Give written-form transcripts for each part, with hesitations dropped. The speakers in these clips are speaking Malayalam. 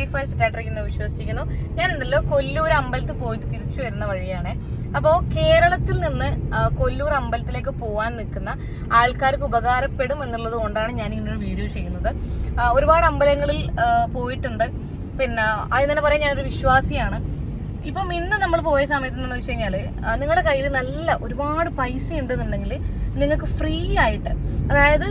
സേഫായി സെറ്റായിട്ടിരിക്കുന്നു വിശ്വസിക്കുന്നു. ഞാനുണ്ടല്ലോ കൊല്ലൂർ അമ്പലത്തിൽ പോയിട്ട് തിരിച്ചു വരുന്ന വഴിയാണ്. അപ്പോൾ കേരളത്തിൽ നിന്ന് കൊല്ലൂർ അമ്പലത്തിലേക്ക് പോകാൻ നിൽക്കുന്ന ആൾക്കാർക്ക് ഉപകാരപ്പെടും എന്നുള്ളത് കൊണ്ടാണ് ഞാൻ ഇങ്ങനൊരു വീഡിയോ ചെയ്യുന്നത്. ഒരുപാട് അമ്പലങ്ങളിൽ പോയിട്ടുണ്ട്. പിന്നെ ആദ്യം തന്നെ പറയാൻ ഞാനൊരു വിശ്വാസിയാണ്. ഇപ്പം ഇന്ന് നമ്മൾ പോയ സമയത്ത് എന്ന് വെച്ച് കഴിഞ്ഞാൽ നിങ്ങളുടെ കയ്യിൽ നല്ല ഒരുപാട് പൈസ ഉണ്ടെന്നുണ്ടെങ്കിൽ നിങ്ങൾക്ക് ഫ്രീ ആയിട്ട്, അതായത്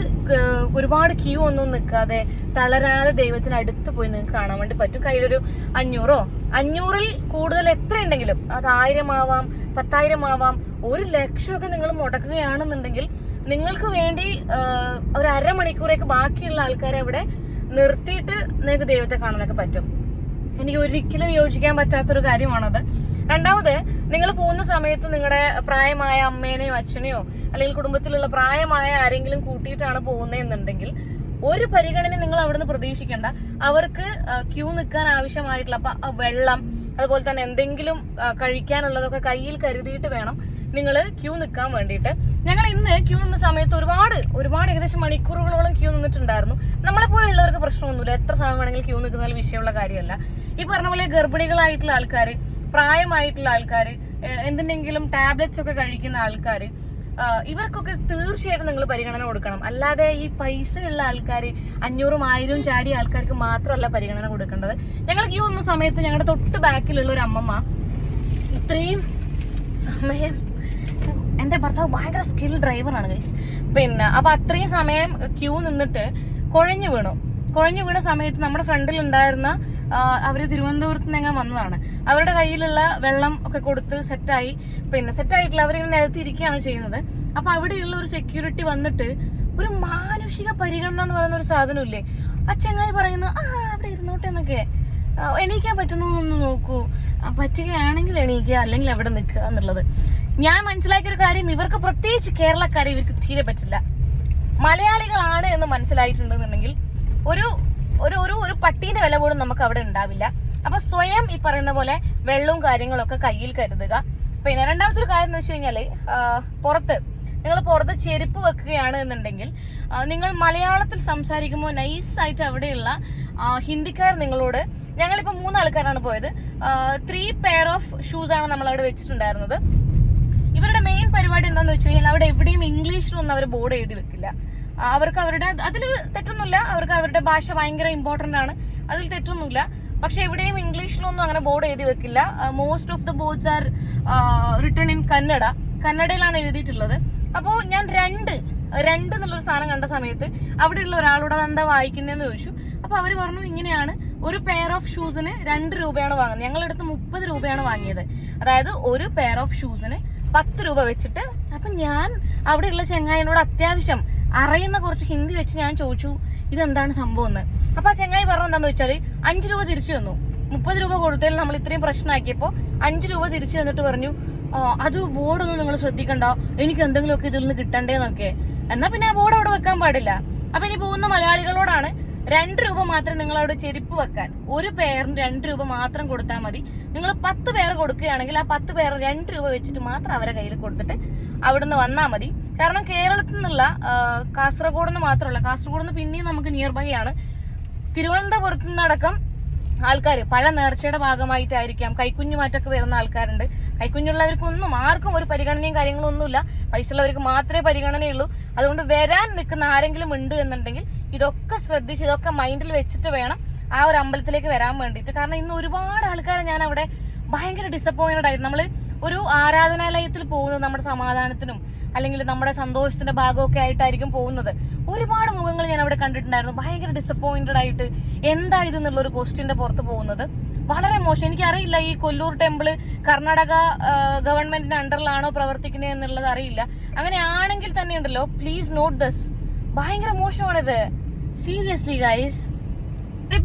ഒരുപാട് ക്യൂ ഒന്നും നിൽക്കാതെ തളരാതെ ദൈവത്തിന് അടുത്ത് പോയി നിങ്ങൾക്ക് കാണാൻ വേണ്ടി പറ്റും. കയ്യിലൊരു 500-ൽ കൂടുതൽ എത്ര ഉണ്ടെങ്കിലും, അത് 1000 ആവാം, 10,000 ആവാം, 1,00,000 നിങ്ങൾ മുടക്കുകയാണെന്നുണ്ടെങ്കിൽ നിങ്ങൾക്ക് വേണ്ടി ഒരു അരമണിക്കൂറേക്ക് ബാക്കിയുള്ള ആൾക്കാരെ അവിടെ നിർത്തിയിട്ട് നിങ്ങൾക്ക് ദൈവത്തെ കാണാനൊക്കെ പറ്റും. എനിക്ക് ഒരിക്കലും യോജിക്കാൻ പറ്റാത്തൊരു കാര്യമാണത്. രണ്ടാമത്, നിങ്ങൾ പോകുന്ന സമയത്ത് നിങ്ങളുടെ പ്രായമായ അമ്മേനെയോ അച്ഛനെയോ അല്ലെങ്കിൽ കുടുംബത്തിലുള്ള പ്രായമായ ആരെങ്കിലും കൂട്ടിയിട്ടാണ് പോകുന്നതെന്നുണ്ടെങ്കിൽ ഒരു പരിഗണന നിങ്ങൾ അവിടുന്ന് പ്രതീക്ഷിക്കേണ്ട. അവർക്ക് ക്യൂ നിൽക്കാൻ ആവശ്യമായിട്ടുള്ള വെള്ളം, അതുപോലെ തന്നെ എന്തെങ്കിലും കഴിക്കാനുള്ളതൊക്കെ കയ്യിൽ കരുതിയിട്ട് വേണം നിങ്ങൾ ക്യൂ നിൽക്കാൻ വേണ്ടിയിട്ട്. ഞങ്ങൾ ഇന്ന് ക്യൂ നിന്ന സമയത്ത് ഒരുപാട് ഏകദേശം മണിക്കൂറുകളോളം ക്യൂ നിന്നിട്ടുണ്ടായിരുന്നു. നമ്മളെ പോലെയുള്ളവർക്ക് പ്രശ്നമൊന്നുമില്ല, എത്ര സമയം വേണമെങ്കിലും ക്യൂ നിൽക്കുന്നതിൽ വിഷയമുള്ള കാര്യമല്ല. ഈ പറഞ്ഞ പോലെ ഗർഭിണികളായിട്ടുള്ള ആൾക്കാർ, പ്രായമായിട്ടുള്ള ആൾക്കാർ, എന്തിനെങ്കിലും ടാബ്ലറ്റ്സ് ഒക്കെ കഴിക്കുന്ന ആൾക്കാർ, ഇവർക്കൊക്കെ തീർച്ചയായിട്ടും നിങ്ങൾ പരിഗണന കൊടുക്കണം. അല്ലാതെ ഈ പൈസ ഉള്ള ആൾക്കാർ, 500-ഉം 1000-ഉം ചാടിയ ആൾക്കാർക്ക് മാത്രമല്ല പരിഗണന കൊടുക്കേണ്ടത്. ഞങ്ങൾ ക്യൂ വന്ന സമയത്ത് ഞങ്ങളുടെ തൊട്ട് ബാക്കിലുള്ള ഒരു അമ്മമ്മ ഇത്രയും സമയം, എന്റെ ഭർത്താവ് ഭയങ്കര സ്കിൽ ഡ്രൈവറാണ് ഗൈസ്. പിന്നെ അപ്പൊ അത്രയും സമയം ക്യൂ നിന്നിട്ട് കുഴഞ്ഞു വീണ സമയത്ത് നമ്മുടെ ഫ്രണ്ടിൽ ഉണ്ടായിരുന്ന അവര് തിരുവനന്തപുരത്ത് നിന്ന് വന്നതാണ്. അവരുടെ കയ്യിലുള്ള വെള്ളം ഒക്കെ കൊടുത്ത് സെറ്റായി. പിന്നെ സെറ്റായിട്ടില്ല, അവരിങ്ങനെ നിലത്തിരിക്കുകയാണ് ചെയ്യുന്നത്. അപ്പൊ അവിടെയുള്ള ഒരു സെക്യൂരിറ്റി വന്നിട്ട് ഒരു മാനുഷിക പരിഗണന എന്ന് പറയുന്ന ഒരു സാധനമില്ലേ, ആ ചെങ്ങായി പറയുന്നു അവിടെ ഇരുന്നോട്ടെ എന്നൊക്കെ, എണീക്കാൻ പറ്റുന്നൊന്ന് നോക്കൂ, പറ്റുകയാണെങ്കിൽ എണീക്കുക, അല്ലെങ്കിൽ അവിടെ നിൽക്കുക എന്നുള്ളത്. ഞാൻ മനസ്സിലാക്കിയൊരു കാര്യം, ഇവർക്ക് പ്രത്യേകിച്ച് കേരളക്കാരെ ഇവർക്ക് തീരെ പറ്റില്ല. മലയാളികളാണ് എന്ന് മനസ്സിലായിട്ടുണ്ടെന്നുണ്ടെങ്കിൽ ഒരു പട്ടീന്റെ വില പോലും നമുക്ക് അവിടെ ഉണ്ടാവില്ല. അപ്പൊ സ്വയം ഈ പറയുന്ന പോലെ വെള്ളവും കാര്യങ്ങളൊക്കെ കയ്യിൽ കരുതുക. പിന്നെ രണ്ടാമത്തെ ഒരു കാര്യം എന്ന് വെച്ച് കഴിഞ്ഞാല്, നിങ്ങൾ പുറത്ത് ചെരുപ്പ് വെക്കുകയാണ് എന്നുണ്ടെങ്കിൽ നിങ്ങൾ മലയാളത്തിൽ സംസാരിക്കുമ്പോൾ നൈസായിട്ട് അവിടെയുള്ള ഹിന്ദിക്കാർ നിങ്ങളോട്, ഞങ്ങളിപ്പോ 3 ആൾക്കാരാണ് പോയത്, 3 പെയർ ഓഫ് ഷൂസ് ആണ് നമ്മൾ അവിടെ വെച്ചിട്ടുണ്ടായിരുന്നത്. ഇവരുടെ മെയിൻ പരിപാടി എന്താണെന്ന് വെച്ച് കഴിഞ്ഞാൽ അവിടെ എവിടെയും ഇംഗ്ലീഷിലൊന്നും അവർ ബോർഡ് എഴുതി വെക്കില്ല. അവർക്ക് അവരുടെ, അതിൽ തെറ്റൊന്നുമില്ല, അവർക്ക് അവരുടെ ഭാഷ ഭയങ്കര ഇമ്പോർട്ടന്റ് ആണ്, അതിൽ തെറ്റൊന്നുമില്ല. പക്ഷെ എവിടെയും ഇംഗ്ലീഷിലൊന്നും അങ്ങനെ ബോർഡ് എഴുതി വെക്കില്ല. Most of the boards are written in കന്നഡയിലാണ് എഴുതിയിട്ടുള്ളത്. അപ്പോൾ ഞാൻ രണ്ട് എന്നുള്ളൊരു സാധനം കണ്ട സമയത്ത് അവിടെയുള്ള ഒരാളോട് എന്താ വായിക്കുന്നതെന്ന് ചോദിച്ചു. അപ്പൊ അവര് പറഞ്ഞു ഇങ്ങനെയാണ്, ഒരു പെയർ ഓഫ് ഷൂസിന് 2 രൂപയാണ് വാങ്ങുന്നത്. ഞങ്ങളടുത്ത് 30 രൂപയാണ് വാങ്ങിയത്. അതായത് ഒരു പെയർ ഓഫ് ഷൂസിന് 10 രൂപ വെച്ചിട്ട്. അപ്പൊ ഞാൻ അവിടെയുള്ള ചെങ്ങായിനോട് അത്യാവശ്യം അറിയുന്ന കുറച്ച് ഹിന്ദി വെച്ച് ഞാൻ ചോദിച്ചു ഇതെന്താണ് സംഭവം എന്ന്. അപ്പൊ ആ ചെങ്ങായി പറഞ്ഞത് എന്താന്ന് വെച്ചാല് 5 രൂപ തിരിച്ചു തന്നു. 30 രൂപ കൊടുത്തതിൽ നമ്മൾ ഇത്രയും പ്രശ്നമാക്കിയപ്പോ 5 രൂപ തിരിച്ചു തന്നിട്ട് പറഞ്ഞു അത് ബോർഡൊന്നും നിങ്ങൾ ശ്രദ്ധിക്കണ്ട, എനിക്ക് എന്തെങ്കിലുമൊക്കെ ഇതിൽ നിന്ന് കിട്ടണ്ടേന്നൊക്കെ. എന്നാ പിന്നെ ആ ബോർഡ് അവിടെ വെക്കാൻ പാടില്ല. അപ്പൊ ഇനി പോകുന്ന മലയാളികളോടാണ്, 2 രൂപ മാത്രം നിങ്ങൾ അവിടെ ചെരുപ്പ് വെക്കാൻ, ഒരു പെയറിന് 2 രൂപ മാത്രം കൊടുത്താൽ മതി. നിങ്ങൾ 10 പെയർ കൊടുക്കുകയാണെങ്കിൽ ആ 10 പെയർ 2 രൂപ വെച്ചിട്ട് മാത്രം അവരെ കയ്യിൽ കൊടുത്തിട്ട് അവിടുന്ന് വന്നാൽ മതി. കാരണം കേരളത്തിൽ നിന്നുള്ള കാസർഗോഡ് നിന്ന് മാത്രമല്ല, കാസർഗോഡ് നിന്ന് പിന്നെയും നമുക്ക് നിയർ ബൈ ആണ്, തിരുവനന്തപുരത്ത് നിന്നടക്കം ആൾക്കാർ പല നേർച്ചയുടെ ഭാഗമായിട്ടായിരിക്കാം കൈക്കുഞ്ഞുമായിട്ടൊക്കെ വരുന്ന ആൾക്കാരുണ്ട്. കൈക്കുഞ്ഞുള്ളവർക്കൊന്നും ആർക്കും ഒരു പരിഗണനയും കാര്യങ്ങളും ഒന്നുമില്ല, പൈസ ഉള്ളവർക്ക് മാത്രമേ പരിഗണനയുള്ളൂ. അതുകൊണ്ട് വരാൻ നിൽക്കുന്ന ആരെങ്കിലും ഉണ്ട് എന്നുണ്ടെങ്കിൽ ഇതൊക്കെ ശ്രദ്ധിച്ച് ഇതൊക്കെ മൈൻഡിൽ വെച്ചിട്ട് വേണം ആ ഒരു അമ്പലത്തിലേക്ക് വരാൻ വേണ്ടിയിട്ട്. കാരണം ഇന്ന് ഒരുപാട് ആൾക്കാരെ ഞാൻ അവിടെ ഭയങ്കര ഡിസപ്പോയിന്റഡ് ആയിരുന്നു. നമ്മൾ ഒരു ആരാധനാലയത്തിൽ പോകുന്നത് നമ്മുടെ സമാധാനത്തിനും അല്ലെങ്കിൽ നമ്മുടെ സന്തോഷത്തിന്റെ ഭാഗമൊക്കെ ആയിട്ടായിരിക്കും പോകുന്നത്. ഒരുപാട് മുഖങ്ങൾ ഞാൻ അവിടെ കണ്ടിട്ടുണ്ടായിരുന്നു, ഭയങ്കര ഡിസപ്പോയിന്റഡ് ആയിട്ട് എന്താ ഇതെന്നുള്ള ഒരു ക്വസ്റ്റ്യന്റെ പുറത്ത് പോകുന്നത്. വളരെ മോശം. എനിക്കറിയില്ല ഈ കൊല്ലൂർ ടെമ്പിള് കർണാടക ഗവൺമെന്റിന്റെ അണ്ടറിലാണോ പ്രവർത്തിക്കുന്നത് എന്നുള്ളത് അറിയില്ല. അങ്ങനെയാണെങ്കിൽ തന്നെ ഉണ്ടല്ലോ, പ്ലീസ് നോട്ട് ദിസ്, ഭയങ്കര മോശമാണിത്. Seriously guys.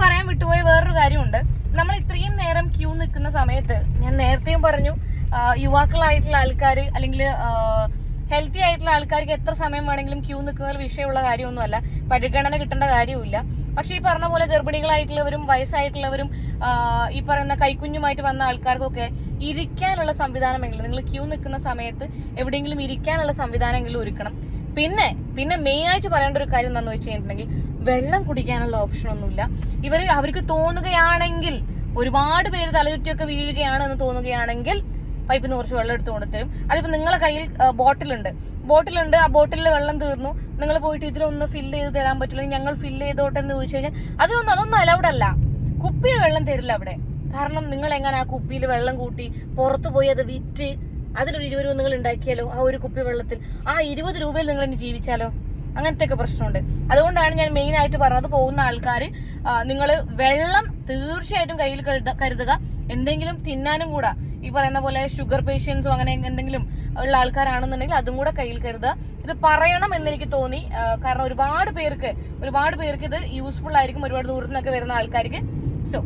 പറയാൻ വിട്ടുപോയ വേറൊരു കാര്യമുണ്ട്. നമ്മൾ ഇത്രയും നേരം ക്യൂ നിൽക്കുന്ന സമയത്ത് ഞാൻ നേരത്തെയും പറഞ്ഞു, യുവാക്കളായിട്ടുള്ള ആൾക്കാർ അല്ലെങ്കിൽ ഹെൽത്തി ആയിട്ടുള്ള ആൾക്കാർക്ക് എത്ര സമയം വേണമെങ്കിലും ക്യൂ നിൽക്കുന്നതിൽ വിഷയമുള്ള കാര്യമൊന്നുമല്ല, പരിഗണന കിട്ടേണ്ട കാര്യമില്ല. പക്ഷെ ഈ പറഞ്ഞ പോലെ ഗർഭിണികളായിട്ടുള്ളവരും വയസ്സായിട്ടുള്ളവരും ഈ പറയുന്ന കൈക്കുഞ്ഞുമായിട്ട് വന്ന ആൾക്കാർക്കൊക്കെ ഇരിക്കാനുള്ള സംവിധാനമെങ്കിലും, നിങ്ങൾ ക്യൂ നിൽക്കുന്ന സമയത്ത് എവിടെയെങ്കിലും ഇരിക്കാനുള്ള സംവിധാനമെങ്കിലും ഒരുക്കണം. പിന്നെ മെയിൻ ആയിട്ട് പറയേണ്ട ഒരു കാര്യം എന്താണെന്ന് വെച്ച് കഴിഞ്ഞിട്ടുണ്ടെങ്കിൽ, വെള്ളം കുടിക്കാനുള്ള ഓപ്ഷൻ ഒന്നുമില്ല. അവർക്ക് തോന്നുകയാണെങ്കിൽ, ഒരുപാട് പേര് തലചുറ്റിയൊക്കെ വീഴുകയാണെന്ന് തോന്നുകയാണെങ്കിൽ പൈപ്പിൽ നിന്ന് കുറച്ച് വെള്ളം എടുത്ത് കൊണ്ടുതരും. അതിപ്പോ നിങ്ങളെ കയ്യിൽ ബോട്ടിലുണ്ട്, ആ ബോട്ടിലിൽ വെള്ളം തീർന്നു, നിങ്ങൾ പോയിട്ട് ഇതിലൊന്ന് ഫില്ല് ചെയ്ത് തരാൻ പറ്റില്ല, ഞങ്ങൾ ഫില്ല് ചെയ്തോട്ടെ എന്ന് ചോദിച്ചു കഴിഞ്ഞാൽ അതൊന്നും അലൗഡ് അല്ല. കുപ്പിയിൽ വെള്ളം തരില്ല അവിടെ. കാരണം നിങ്ങൾ എങ്ങനെ ആ കുപ്പിയിൽ വെള്ളം കൂട്ടി പുറത്തു പോയി അത് വിറ്റ് അതിലൊരു 20 രൂപ നിങ്ങൾ ഉണ്ടാക്കിയാലോ, ആ ഒരു കുപ്പി വെള്ളത്തിൽ ആ 20 രൂപയിൽ നിങ്ങൾ ഇനി ജീവിച്ചാലോ? അങ്ങനത്തെ ഒക്കെ പ്രശ്നമുണ്ട്. അതുകൊണ്ടാണ് ഞാൻ മെയിൻ ആയിട്ട് പറഞ്ഞത്, പോകുന്ന ആൾക്കാർ നിങ്ങൾ വെള്ളം തീർച്ചയായിട്ടും കയ്യിൽ കരുതുക. എന്തെങ്കിലും തിന്നാനും കൂടെ, ഈ പറയുന്ന പോലെ ഷുഗർ പേഷ്യൻസോ അങ്ങനെ എന്തെങ്കിലും ഉള്ള ആൾക്കാരാണെന്നുണ്ടെങ്കിൽ അതും കൂടെ കയ്യിൽ കരുതുക. ഇത് പറയണം എന്നെനിക്ക് തോന്നി. കാരണം ഒരുപാട് പേർക്ക് ഇത് യൂസ്ഫുൾ ആയിരിക്കും, ഒരുപാട് ദൂരത്തു നിന്നൊക്കെ വരുന്ന ആൾക്കാർക്ക്. സോ